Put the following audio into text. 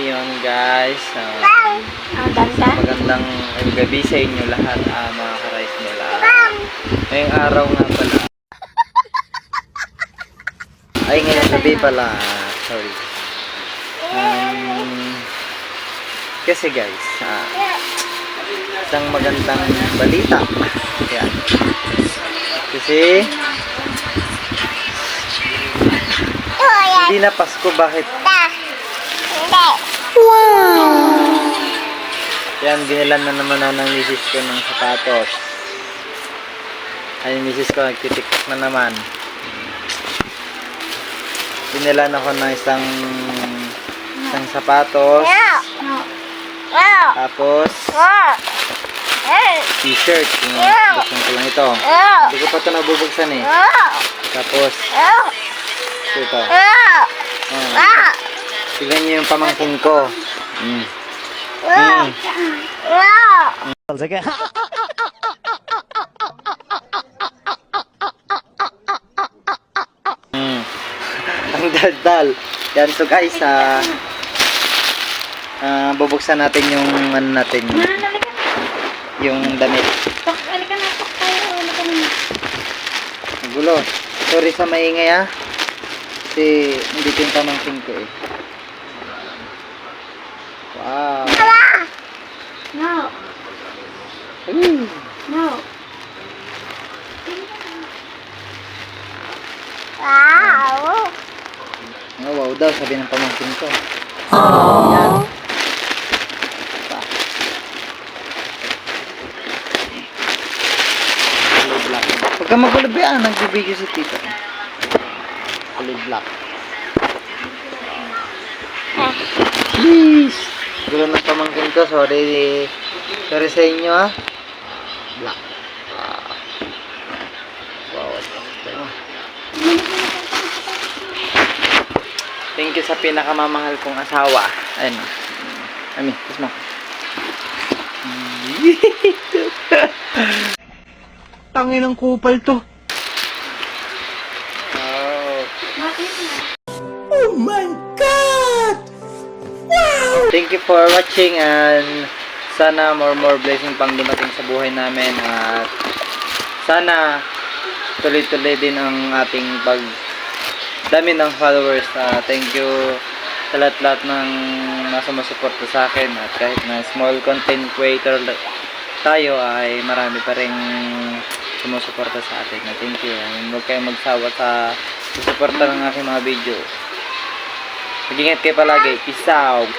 ngayon guys. Magandang gabi sa inyo lahat, mga ka-rice nila. Ngayong araw nga pala. Ay, ngayong gabi pala. Sorry. Kasi guys, isang magandang balita. Yan. Kasi hindi na Pasko, bakit? Wow! Yan, binilan na naman ako ng misis ko ng sapatos. Ay, misis ko nagtitiktok na naman. Binilan ako ng isang sapatos. Tapos t-shirt. Buksan ko lang ito. Hindi ko pa ito nabubuksan eh. Tapos ito. Tignan niyo yung pamangkin ko. Sige. Ang daldal. Yan, so guys, bubuksan natin yung ano natin, yung damit. Gulo. Sorry sa maingay kasi hindi ko yung pamangkin ko eh. Wow. No. Ooh. No. Wow. Oh, wow daw, sabi ng pamangkin ko. Aww. Kulay black. Huwag ka magulabi nagbibigyo si tita. Kulay black. Please. Gulo ng pamangkin ko, sorry. Sorry sa inyo Black. Wow. Thank you sa pinakamamahal kong asawa. Ayun. Ami, kiss mo. Tangin ng kupal to. Oh my God! Wow! Thank you for watching and sana more blessing pang dumating sa buhay namin at sana tuloy-tuloy din ang ating dami ng followers. Thank you sa lahat ng sumusuporta sa akin at kahit na small content creator tayo ay marami pa rin sumusuporta sa atin. Thank you. Huwag kayong magsawa sa susuporta ng aking mga video. Mag-ingat kayo palagi. Peace out.